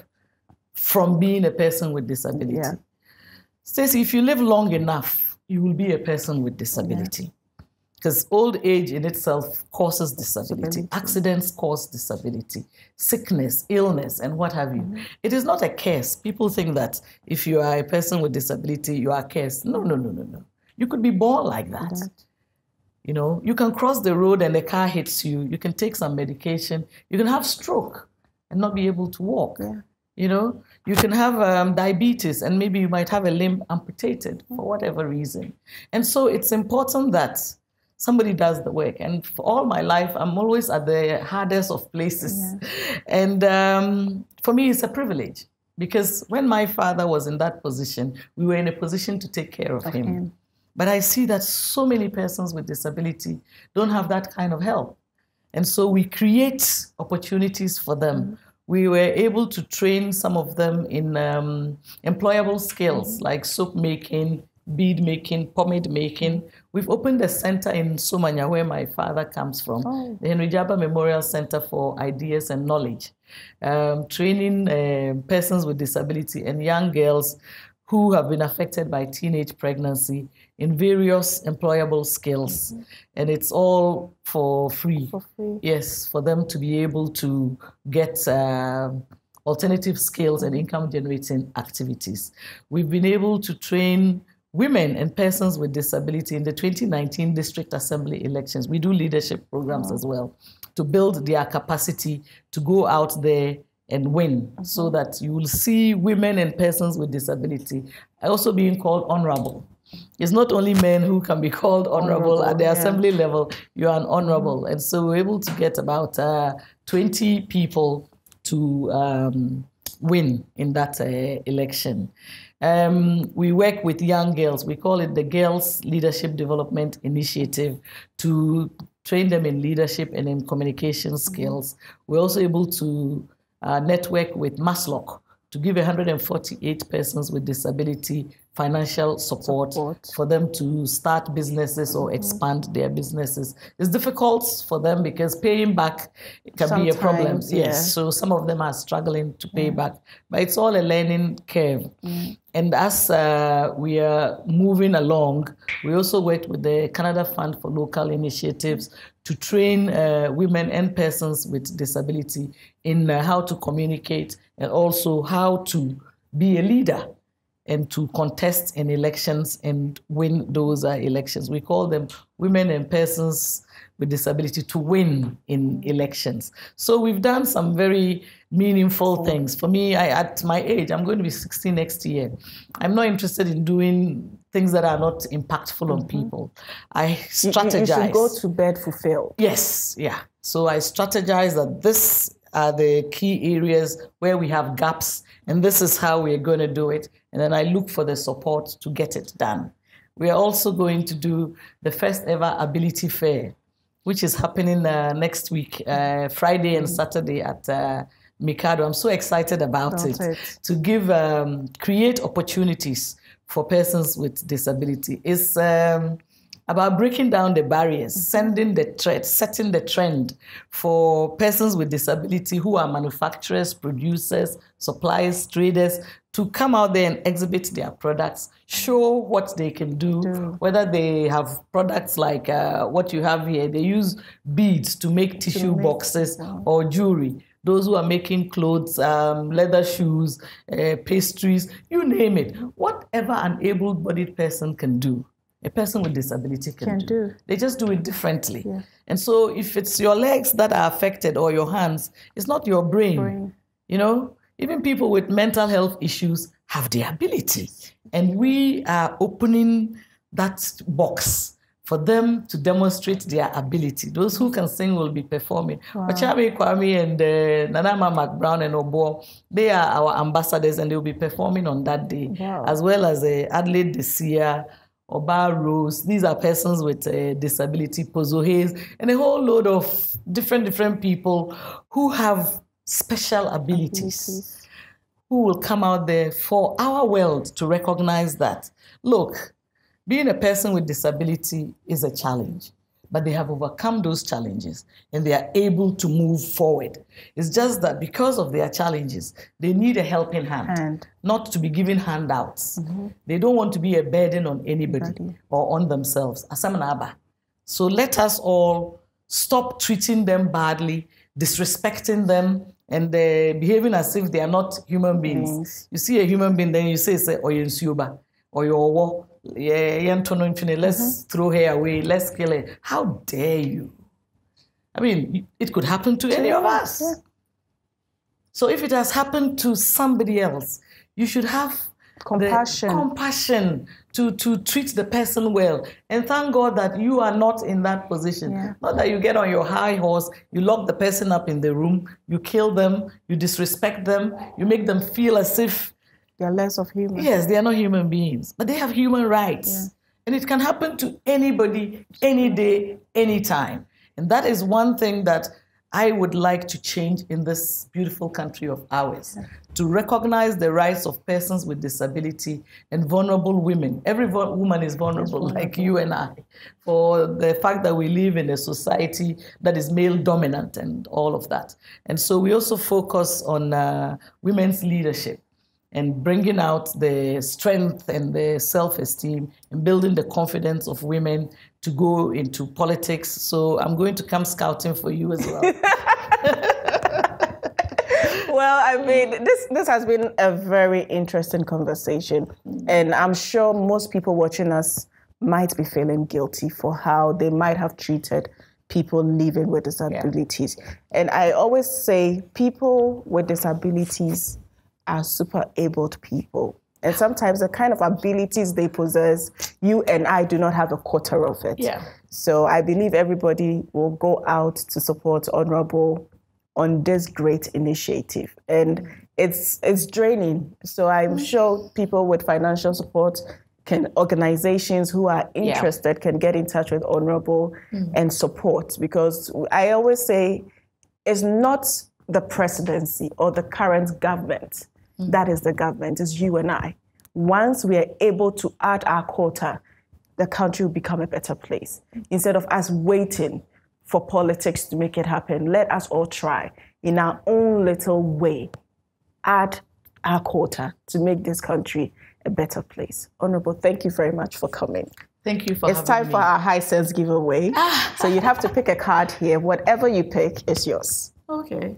from being a person with disability. Yeah. Stacey, if you live long enough, you will be a person with disability. Because old age in itself causes disability. Accidents cause disability, sickness, illness, and what have you. It is not a curse. People think that if you are a person with disability, you are cursed. No, no, no, no, no. You could be born like that. You know, you can cross the road and the car hits you. You can take some medication. You can have stroke and not be able to walk. Yeah. You know, you can have diabetes and maybe you might have a limb amputated for whatever reason. And so it's important that somebody does the work. And for all my life, I'm always at the hardest of places. Yeah. And for me, it's a privilege because when my father was in that position, we were in a position to take care of him. But I see that so many persons with disability don't have that kind of help. And so we create opportunities for them. We were able to train some of them in employable skills like soap making, bead making, pomade making. We've opened a center in Somanya where my father comes from, the Henry Djaba Memorial Center for Ideas and Knowledge, training persons with disability and young girls who have been affected by teenage pregnancy in various employable skills. And it's all for free. Yes, for them to be able to get alternative skills and income-generating activities. We've been able to train women and persons with disability in the 2019 District Assembly elections. We do leadership programs as well to build their capacity to go out there and win, so that you will see women and persons with disability also being called honorable. It's not only men who can be called honorable at the assembly level, you are an honorable. And so we're able to get about 20 people to win in that election. We work with young girls. We call it the Girls Leadership Development Initiative to train them in leadership and in communication skills. We're also able to network with Maslock to give 148 persons with disability financial support for them to start businesses or expand their businesses. It's difficult for them because paying back can be a problem. Yes, so some of them are struggling to pay back, but it's all a learning curve. And as we are moving along, we also worked with the Canada Fund for Local Initiatives to train women and persons with disability in how to communicate and also how to be a leader and to contest in elections and win those elections. We call them women and persons with disability to win in elections. So we've done some very meaningful things. For me, at my age, I'm going to be 60 next year. I'm not interested in doing things that are not impactful on people. I strategize. You should go to bed fulfilled. Yes, yeah. So I strategize that this are the key areas where we have gaps, and this is how we're going to do it. And then I look for the support to get it done. We are also going to do the first ever Ability Fair, which is happening next week, Friday and Saturday at Mikado. I'm so excited about it. To give, create opportunities for persons with disability. It's about breaking down the barriers, setting the trend for persons with disability who are manufacturers, producers, suppliers, traders, to come out there and exhibit their products, show what they can do, whether they have products like what you have here. They use beads to make tissue boxes or jewelry. Those who are making clothes, leather shoes, pastries, you name it. Whatever an able-bodied person can do, a person with disability can do. They just do it differently. And so if it's your legs that are affected or your hands, it's not your brain. You know, even people with mental health issues have the ability. And we are opening that box for them to demonstrate their ability. Those who can sing will be performing. Ochabe Kwame and Nanama McBrown and Obo, they are our ambassadors and they will be performing on that day, as well as Adelaide Desia, Oba Rose. These are persons with disability, Pozo Hayes, and a whole load of different people who have special abilities, who will come out there for our world to recognize that, look, being a person with disability is a challenge, but they have overcome those challenges and they are able to move forward. It's just that because of their challenges, they need a helping hand. Not to be given handouts. They don't want to be a burden on anybody or on themselves. So let us all stop treating them badly, disrespecting them, and behaving as if they are not human beings. You see a human being, then you say, or you're Nsuba, or you're let's throw her away, let's kill her. How dare you? I mean, it could happen to any of us. So if it has happened to somebody else, you should have compassion to treat the person well. And thank God that you are not in that position. Not that you get on your high horse, you lock the person up in the room, you kill them, you disrespect them, you make them feel as if they're less of human. Yes, they are not human beings, but they have human rights. And it can happen to anybody, any day, anytime. And that is one thing that I would like to change in this beautiful country of ours, to recognize the rights of persons with disability and vulnerable women. Every woman is vulnerable, like you and I, for the fact that we live in a society that is male dominant and all of that. And so we also focus on women's leadership and bringing out the strength and the self-esteem and building the confidence of women to go into politics. So I'm going to come scouting for you as well. Well, I mean, this has been a very interesting conversation. And I'm sure most people watching us might be feeling guilty for how they might have treated people living with disabilities. And I always say people with disabilities are super abled people. And sometimes the kind of abilities they possess, you and I do not have a quarter of it. So I believe everybody will go out to support Honorable on this great initiative. And it's draining. So I'm sure people with financial support, organizations who are interested can get in touch with Honorable and support. Because I always say it's not the presidency or the current government That is the government, it's you and I. Once we are able to add our quota, the country will become a better place. Instead of us waiting for politics to make it happen, let us all try in our own little way, add our quota to make this country a better place. Honorable, thank you very much for coming. Thank you for having me. It's time for our high sense giveaway. So you'd have to pick a card here. Whatever you pick is yours. Okay.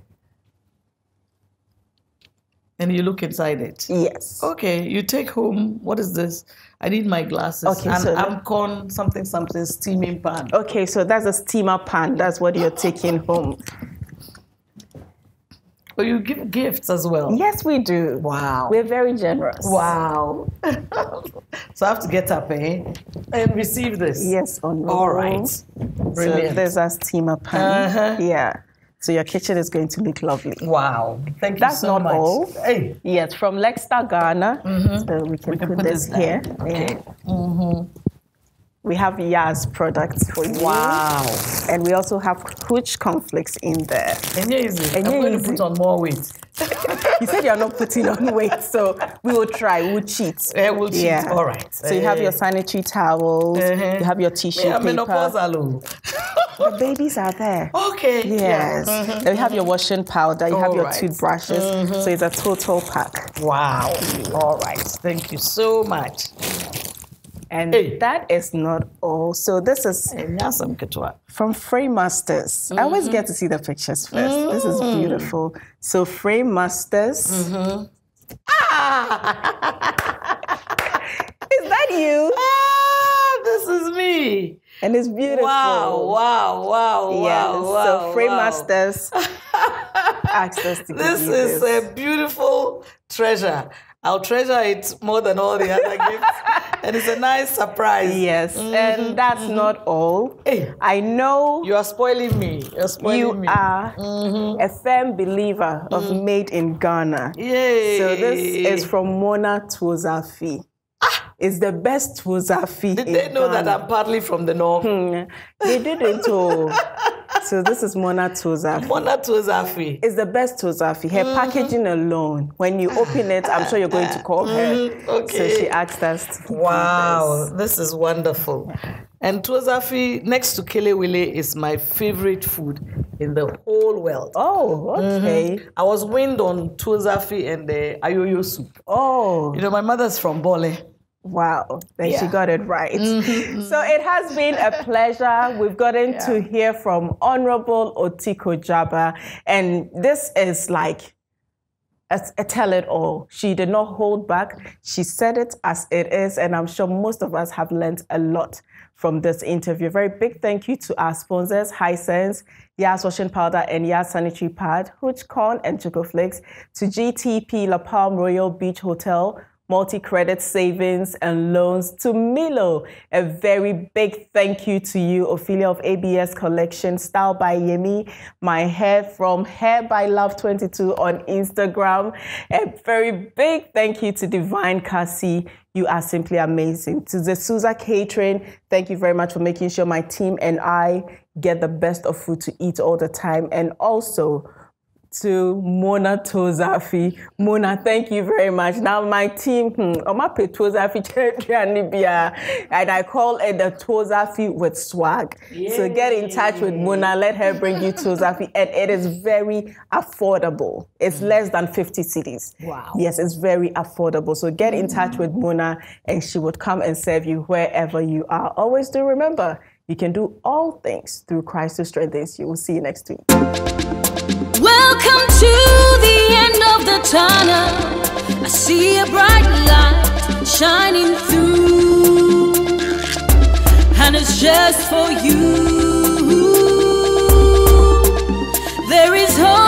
And you look inside it? Yes. Okay, you take home, what is this? I need my glasses. Okay, and so Amcon something steaming pan. Okay, so that's a steamer pan. That's what you're taking home. Oh, you give gifts as well? Yes, we do. Wow. We're very generous. Wow. So I have to get up, and receive this? Yes, Honorable. All right. Brilliant. So there's a steamer pan. Yeah. So your kitchen is going to look lovely. Wow. Thank you That's so much. not all. Hey. Yes, from Lexstar Ghana. So we can put this here. Okay. We have Yaz products for you. Wow. And we also have Hooch cornflakes in there. And I'm going to put on more weight. You said you're not putting on weight, so we will try. We'll cheat. We'll cheat. Yeah. All right. So you have your sanitary towels. You have your tissue paper. The babies are there. Okay. Yes. Yeah. Then you have your washing powder. You have your toothbrushes. Mm-hmm. So it's a total pack. Wow. All right. Thank you so much. And that is not all. So this is from Frame Masters. I always get to see the pictures first. This is beautiful. So Frame Masters. Is that you? This is me. And it's beautiful. Wow. So Frame Masters asked us to give This is a beautiful treasure. I'll treasure it more than all the other gifts. And it's a nice surprise. Yes. And that's not all. Hey, I know you are spoiling me. You are a firm believer of Made in Ghana. Yay. So this is from Mona Tuozafi. It's the best Tuozafi. Did they know that I'm partly from the north? They didn't. So this is Mona Tuozafi. Mona Tuozafi. It's the best Tuozafi. Her packaging alone, when you open it, I'm sure you're going to call her. Okay. So she asked us to Wow, this is wonderful. And Tuozafi, next to kelewele, is my favorite food in the whole world. Oh, okay. I was weaned on Tuozafi and the ayoyo soup. Oh. You know, my mother's from Bole. Wow, then she got it right. So it has been a pleasure. We've gotten to hear from Honorable Otiko Djaba, and this is like a tell-it-all. She did not hold back. She said it as it is, and I'm sure most of us have learned a lot from this interview. Very big thank you to our sponsors, Hisense, Yaz Washing Powder and Yaz Sanitary Pad, Hooch Corn and Choco Flakes, to GTP La Palm Royal Beach Hotel, multi-credit savings and loans, to Milo. A very big thank you to you, Ophelia of ABS Collection, Style by Yemi, my hair from Hair by Love 22 on Instagram. A very big thank you to Divine Cassie. You are simply amazing. To the Souza Catering, thank you very much for making sure my team and I get the best of food to eat all the time. And also to Mona Tuozafi. Mona, thank you very much. Now my team, and I call it the Tuozafi with swag. Yay. So get in touch with Mona, let her bring you Tuozafi, and it is very affordable. It's less than 50 cedis. Wow. Yes, it's very affordable. So get in touch with Mona, and she would come and serve you wherever you are. Always do remember, you can do all things through Christ who strengthens you. We'll see you next week. Welcome to the end of the tunnel. I see a bright light shining through, and it's just for you. There is hope.